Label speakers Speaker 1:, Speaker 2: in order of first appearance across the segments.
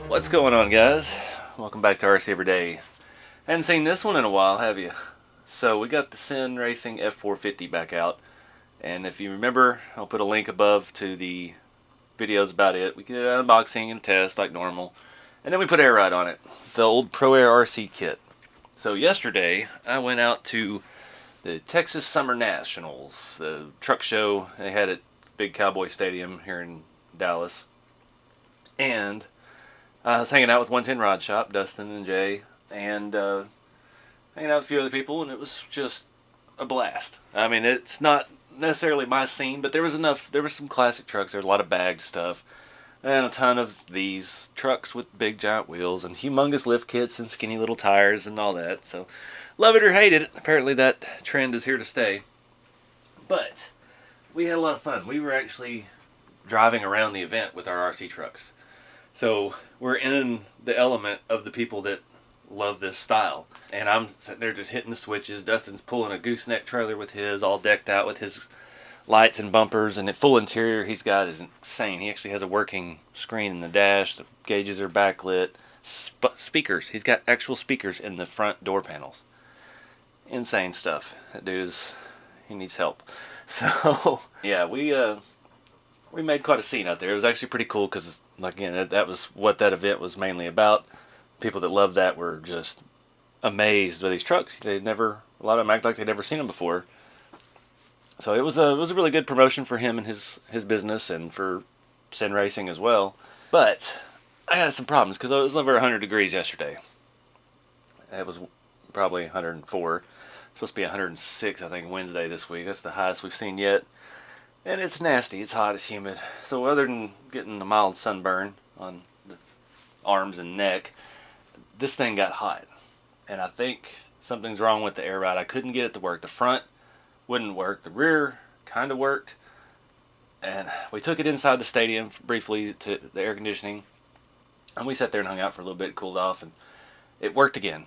Speaker 1: What's going on, guys? Welcome back to RC Everyday. Hadn't seen this one in a while, have you? So we got the CENracing F450 back out, and if you remember, I'll put a link above to the videos about it. We did an unboxing and a test like normal, and then we put air ride on it, the old ProairRC kit. So yesterday I went out to the Texas Summer Nationals, the truck show they had at Big Cowboy Stadium here in Dallas, and I was hanging out with 110 Rod Shop, Dustin and Jay, and hanging out with a few other people, and it was just a blast. I mean, it's not necessarily my scene, but there was some classic trucks. There was a lot of bagged stuff, and a ton of these trucks with big giant wheels and humongous lift kits and skinny little tires and all that. So, love it or hate it, apparently that trend is here to stay. But we had a lot of fun. We were actually driving around the event with our RC trucks. So we're in the element of the people that love this style. And I'm sitting there just hitting the switches. Dustin's pulling a gooseneck trailer with his, all decked out with his lights and bumpers. And the full interior he's got is insane. He actually has a working screen in the dash. The gauges are backlit. Speakers. He's got actual speakers in the front door panels. Insane stuff. That dude he needs help. So, yeah, we made quite a scene out there. It was actually pretty cool because, again, that was what that event was mainly about. People that loved that were just amazed by these trucks. A lot of them act like they'd never seen them before. So it was a really good promotion for him and his business, and for CENracing as well. But I had some problems because it was over 100 degrees yesterday. It was probably 104. It's supposed to be 106, I think, Wednesday this week. That's the highest we've seen yet. And it's nasty, it's hot, it's humid. So other than getting a mild sunburn on the arms and neck, this thing got hot. And I think something's wrong with the air ride. I couldn't get it to work. The front wouldn't work. The rear kind of worked. And we took it inside the stadium briefly to the air conditioning. And we sat there and hung out for a little bit, cooled off, and it worked again.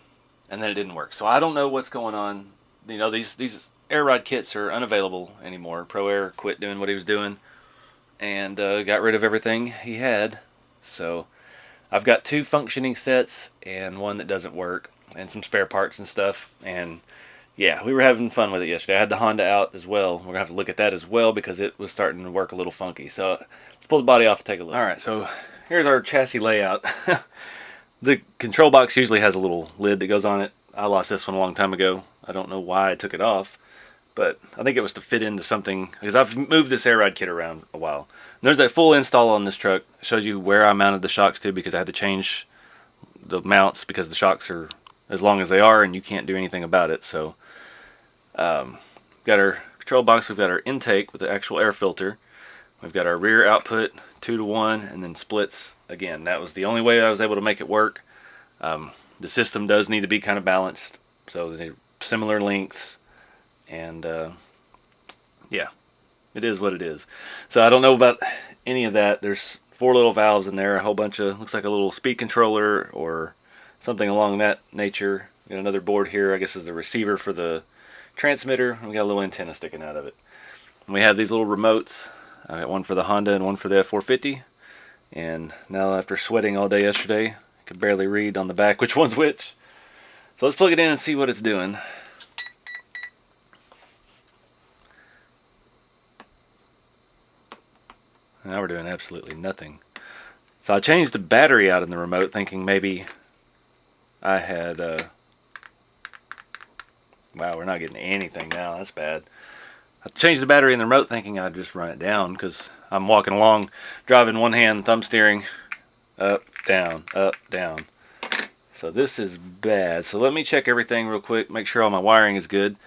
Speaker 1: And then it didn't work. So I don't know what's going on. You know, these air ride kits are unavailable anymore. ProAir quit doing what he was doing and got rid of everything he had. So I've got 2 functioning sets and one that doesn't work, and some spare parts and stuff. And yeah, we were having fun with it yesterday. I had the Honda out as well. We're going to have to look at that as well because it was starting to work a little funky. So let's pull the body off and take a look. Alright, so here's our chassis layout. The control box usually has a little lid that goes on it. I lost this one a long time ago. I don't know why I took it off, but I think it was to fit into something, because I've moved this air ride kit around a while. And there's a full install on this truck. It shows you where I mounted the shocks to, because I had to change the mounts because the shocks are as long as they are and you can't do anything about it. So got our control box, we've got our intake with the actual air filter, we've got our rear output 2-to-1, and then splits. Again, that was the only way I was able to make it work. The system does need to be kind of balanced, so they're similar lengths. And yeah, it is what it is. So I don't know about any of that. There's 4 little valves in there, a whole bunch of, looks like a little speed controller or something along that nature. Got another board here, I guess is the receiver for the transmitter. We got a little antenna sticking out of it. And we have these little remotes. I got one for the Honda and one for the F450. And now, after sweating all day yesterday, I could barely read on the back which one's which. So let's plug it in and see what it's doing. Now we're doing absolutely nothing. So I changed the battery out in the remote, thinking maybe I had wow, we're not getting anything now. That's bad. I changed the battery in the remote, thinking I'd just run it down, because I'm walking along, driving one hand, thumb steering, up, down, up, down. So this is bad. So let me check everything real quick, make sure all my wiring is good,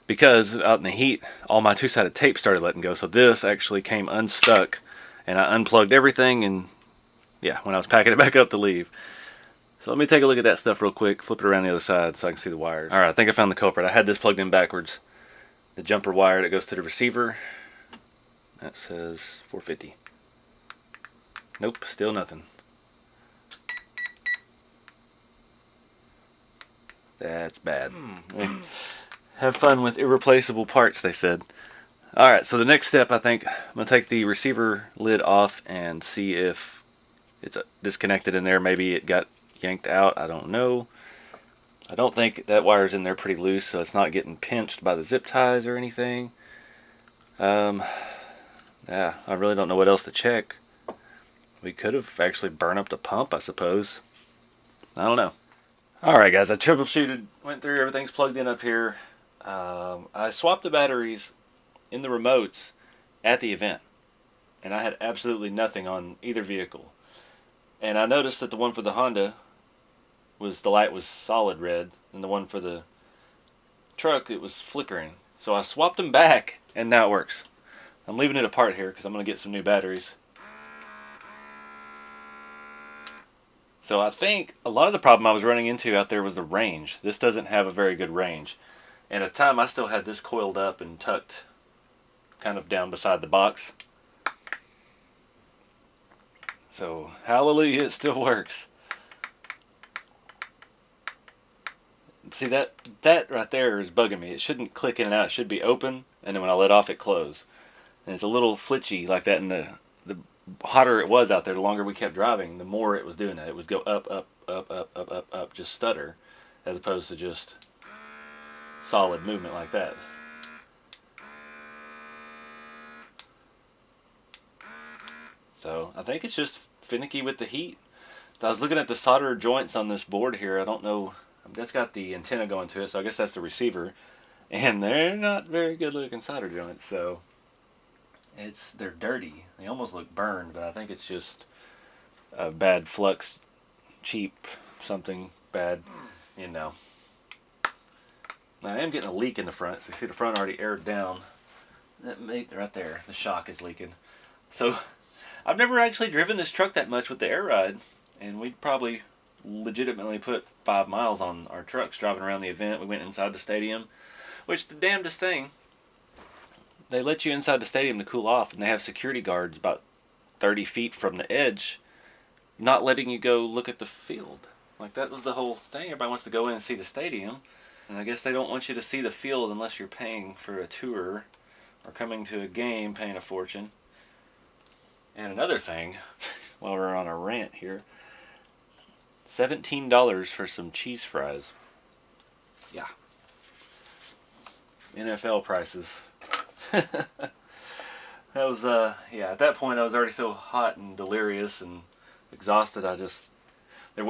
Speaker 1: because out in the heat, all my 2-sided tape started letting go. So this actually came unstuck, and I unplugged everything, and yeah, when I was packing it back up to leave. So let me take a look at that stuff real quick, flip it around the other side so I can see the wires. Alright, I think I found the culprit. I had this plugged in backwards. The jumper wire that goes to the receiver, that says 450. Nope, still nothing. That's bad. Have fun with irreplaceable parts, they said. Alright, so the next step, I think, I'm going to take the receiver lid off and see if it's disconnected in there. Maybe it got yanked out. I don't know. I don't think that wire's in there pretty loose, so it's not getting pinched by the zip ties or anything. Yeah, I really don't know what else to check. We could have actually burned up the pump, I suppose. I don't know. Alright guys, I troubleshooted, went through, everything's plugged in up here. I swapped the batteries in the remotes at the event, and I had absolutely nothing on either vehicle. And I noticed that the one for the Honda the light was solid red, and the one for the truck, it was flickering. So I swapped them back, and now it works. I'm leaving it apart here because I'm going to get some new batteries. So I think a lot of the problem I was running into out there was the range. This doesn't have a very good range. And at the time I still had this coiled up and tucked kind of down beside the box. So hallelujah, it still works. See, that right there is bugging me. It shouldn't click in and out. It should be open, and then when I let off it close. And it's a little flitchy like that, and the hotter it was out there, the longer we kept driving, the more it was doing that. It would go up, up, up, up, up, up, up, just stutter, as opposed to just solid movement like that. So I think it's just finicky with the heat. I was looking at the solder joints on this board here. I don't know. That's got the antenna going to it, so I guess that's the receiver. And they're not very good looking solder joints, so they're dirty. They almost look burned, but I think it's just a bad flux, cheap, something bad, you know. Now I am getting a leak in the front, so you see the front already aired down. That right there, the shock is leaking. So I've never actually driven this truck that much with the air ride, and we'd probably legitimately put 5 miles on our trucks driving around the event. We went inside the stadium, which the damnedest thing, they let you inside the stadium to cool off, and they have security guards about 30 feet from the edge not letting you go look at the field. Like, that was the whole thing. Everybody wants to go in and see the stadium, and I guess they don't want you to see the field unless you're paying for a tour or coming to a game paying a fortune. And another thing, while we're on a rant here, $17 for some cheese fries. Yeah. NFL prices. That was, yeah, at that point I was already so hot and delirious and exhausted. There's a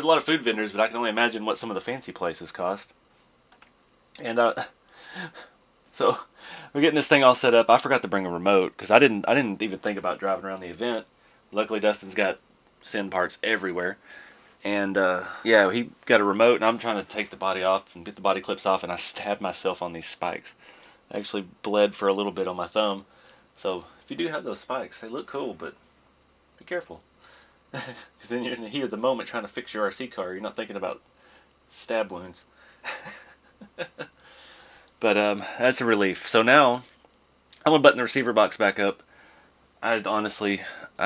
Speaker 1: lot of food vendors, but I can only imagine what some of the fancy places cost. And, so we're getting this thing all set up. I forgot to bring a remote because I didn't even think about driving around the event. Luckily Dustin's got CEN parts everywhere. And, yeah, he got a remote, and I'm trying to take the body off and get the body clips off, and I stabbed myself on these spikes. I actually bled for a little bit on my thumb. So if you do have those spikes, they look cool, but be careful. Because then you're in the heat of the moment trying to fix your RC car. You're not thinking about stab wounds. But that's a relief. So now I'm going to button the receiver box back up. I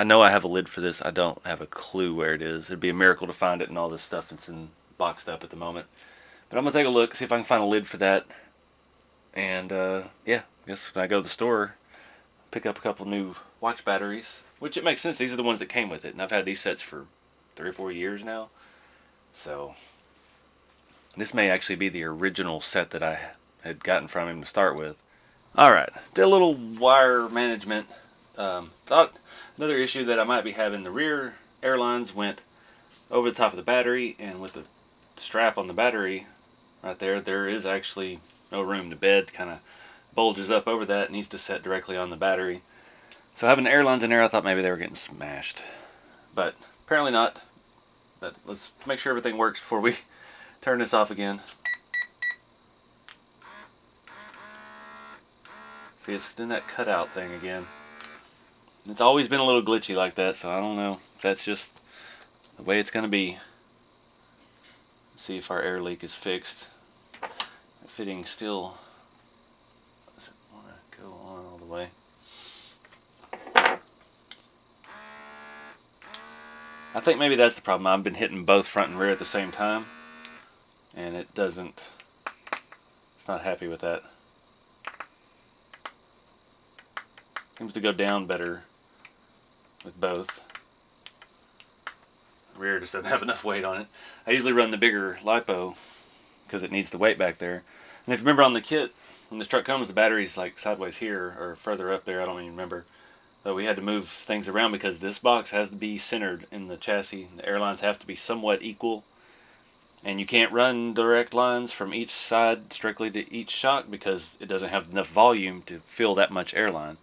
Speaker 1: know I have a lid for this. I don't have a clue where it is. It'd be a miracle to find it and all this stuff that's boxed up at the moment. But I'm going to take a look, see if I can find a lid for that. And, yeah, I guess when I go to the store, pick up a couple new watch batteries, which it makes sense. These are the ones that came with it, and I've had these sets for 3 or 4 years now. So this may actually be the original set that I had gotten from him to start with. Alright, did a little wire management. Thought another issue that I might be having, the rear airlines went over the top of the battery, and with the strap on the battery right there is actually no room. The bed kind of bulges up over that. It needs to set directly on the battery. So having the airlines in there, I thought maybe they were getting smashed. But apparently not. But let's make sure everything works before we turn this off again. See, it's in that cutout thing again. It's always been a little glitchy like that, so I don't know if that's just the way it's going to be. Let's see if our air leak is fixed. The fitting still doesn't want to go on all the way. I think maybe that's the problem. I've been hitting both front and rear at the same time, and it's not happy with that. Seems to go down better with both. rear just doesn't have enough weight on it. I usually run the bigger LiPo because it needs the weight back there. And if you remember on the kit, when this truck comes, the battery's like sideways here or further up there. I don't even remember. So we had to move things around because this box has to be centered in the chassis. The airlines have to be somewhat equal. And you can't run direct lines from each side strictly to each shock because it doesn't have enough volume to fill that much airline.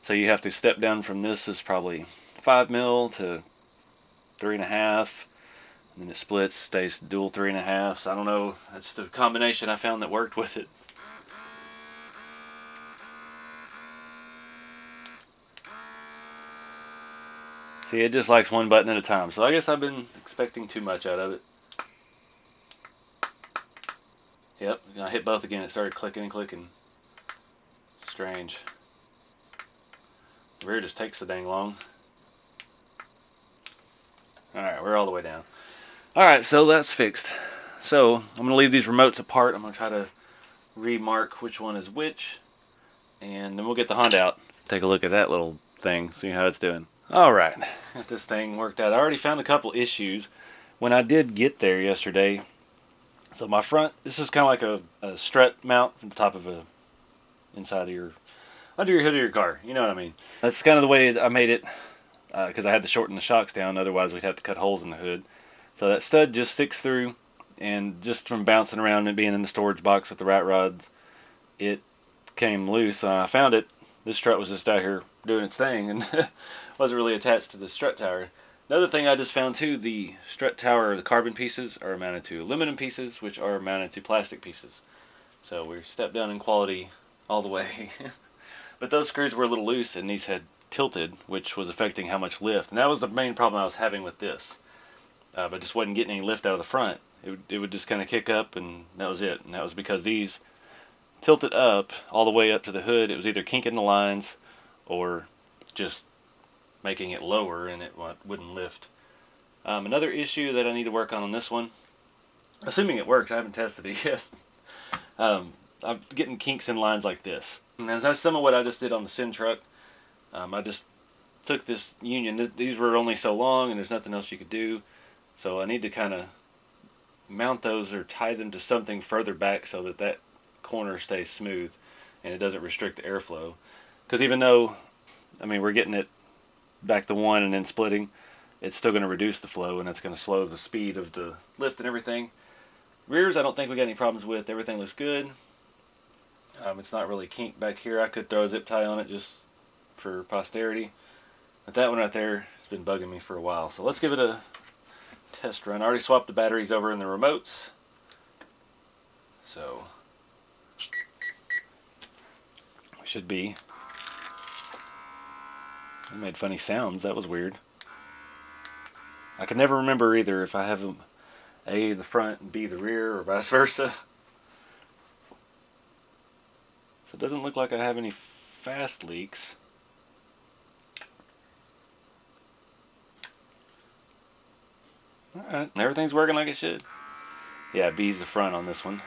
Speaker 1: So you have to step down from this is probably 5 mil to 3.5. And then it splits, stays dual 3.5. So I don't know. That's the combination I found that worked with it. See, it just likes one button at a time. So I guess I've been expecting too much out of it. Yep, I hit both again. It started clicking and clicking. Strange. The rear just takes so dang long. Alright, we're all the way down. Alright, so that's fixed. So, I'm going to leave these remotes apart. I'm going to try to remark which one is which. And then we'll get the Honda out. Take a look at that little thing, see how it's doing. Alright, got this thing worked out. I already found a couple issues. When I did get there yesterday, so my front, this is kind of like a strut mount from the top of a, inside of your, under your hood of your car. You know what I mean? That's kind of the way I made it, because I had to shorten the shocks down, otherwise we'd have to cut holes in the hood. So that stud just sticks through, and just from bouncing around and being in the storage box with the rat rods, it came loose. I found it. This strut was just out here doing its thing, and wasn't really attached to the strut tower. Another thing I just found too, the strut tower, the carbon pieces are mounted to aluminum pieces, which are mounted to plastic pieces. So we're stepped down in quality all the way. But those screws were a little loose and these had tilted, which was affecting how much lift. And that was the main problem I was having with this. But just wasn't getting any lift out of the front. It would just kind of kick up and that was it. And that was because these tilted up all the way up to the hood. It was either kinking the lines or just making it lower and it wouldn't lift. Another issue that I need to work on this one, assuming it works, I haven't tested it yet. I'm getting kinks in lines like this. And that's some of what I just did on the Cen truck. I just took this union. These were only so long and there's nothing else you could do. So I need to kind of mount those or tie them to something further back so that that corner stays smooth and it doesn't restrict the airflow. Because even though, I mean, we're getting it back to 1 and then splitting, it's still going to reduce the flow and that's going to slow the speed of the lift and everything. Rears I don't think we got any problems with. Everything looks good. It's not really kinked back here. I could throw a zip tie on it just for posterity. But that one right there has been bugging me for a while. So let's give it a test run. I already swapped the batteries over in the remotes. So we should be. It made funny sounds. That was weird. I can never remember either if I have them A the front and B the rear or vice versa. So it doesn't look like I have any fast leaks. Alright, everything's working like it should. Yeah, B's the front on this one.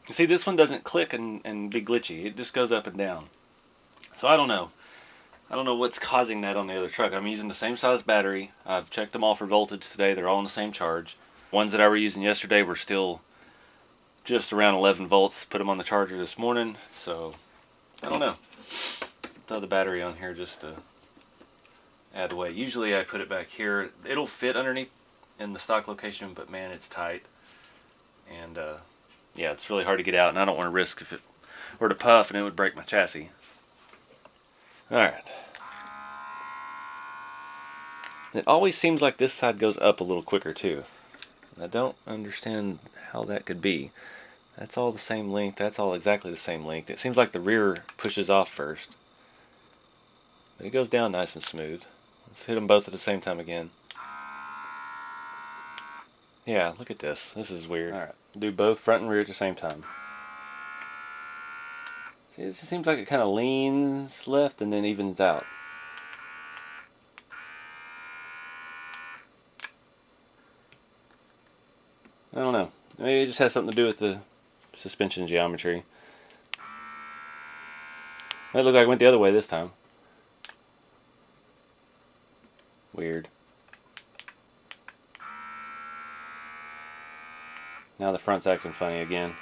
Speaker 1: You see, this one doesn't click and be glitchy. It just goes up and down. So I don't know. I don't know what's causing that on the other truck. I'm using the same size battery. I've checked them all for voltage today. They're all in the same charge. Ones that I were using yesterday were still just around 11 volts. Put them on the charger this morning. So I don't know. Throw the battery on here just to add weight. Usually I put it back here. It'll fit underneath in the stock location, but man, it's tight. And yeah, it's really hard to get out, and I don't want to risk if it were to puff and it would break my chassis. Alright. It always seems like this side goes up a little quicker too. I don't understand how that could be. That's all the same length. That's all exactly the same length. It seems like the rear pushes off first. But it goes down nice and smooth. Let's hit them both at the same time again. Yeah, look at this. This is weird. Alright, do both front and rear at the same time. See, it just seems like it kind of leans left and then evens out. I don't know. Maybe it just has something to do with the suspension geometry. It looked like it went the other way this time. Weird. Now the front's acting funny again.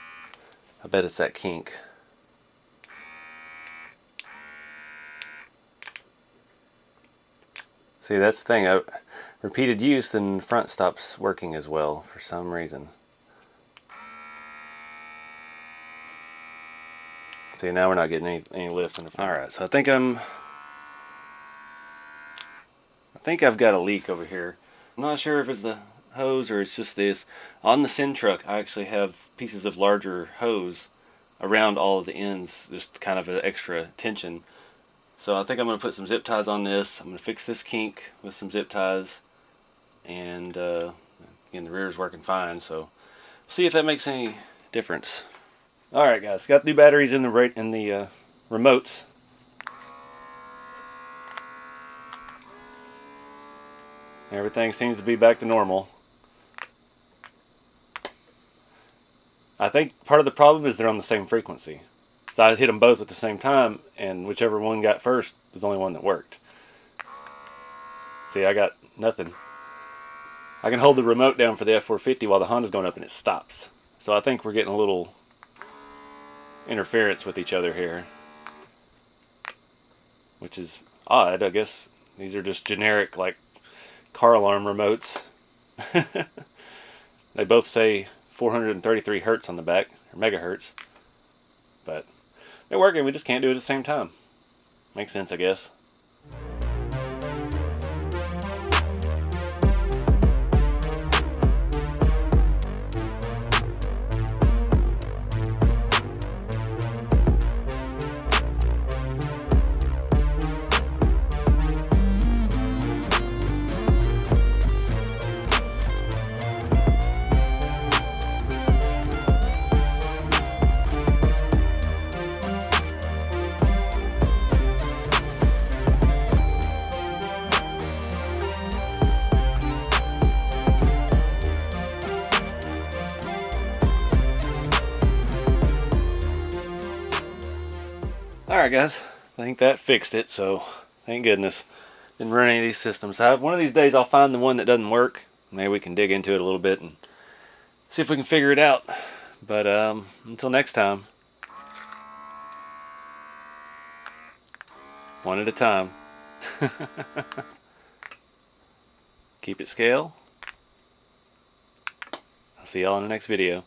Speaker 1: I bet it's that kink. See, that's the thing. Repeated use, then the front stops working as well for some reason. See, now we're not getting any lift in the front. Alright, so I think I've got a leak over here. I'm not sure if it's the hose or it's just this. On the CEN truck, I actually have pieces of larger hose around all of the ends, just kind of an extra tension. So I think I'm going to put some zip ties on this. I'm going to fix this kink with some zip ties, and again, the rear's working fine, so see if that makes any difference. Alright guys, got new batteries in the remotes. Everything seems to be back to normal. I think part of the problem is they're on the same frequency. So I hit them both at the same time, and whichever one got first was the only one that worked. See, I got nothing. I can hold the remote down for the F450 while the Honda's going up and it stops. So I think we're getting a little interference with each other here, which is odd. I guess these are just generic, like, car alarm remotes. They both say 433 hertz on the back, or megahertz, but they're working. We just can't do it at the same time. Makes sense, I guess. Alright guys, I think that fixed it, so thank goodness. Didn't run any of these systems. One of these days I'll find the one that doesn't work. Maybe we can dig into it a little bit and see if we can figure it out. But until next time, one at a time. Keep it scale. I'll see y'all in the next video.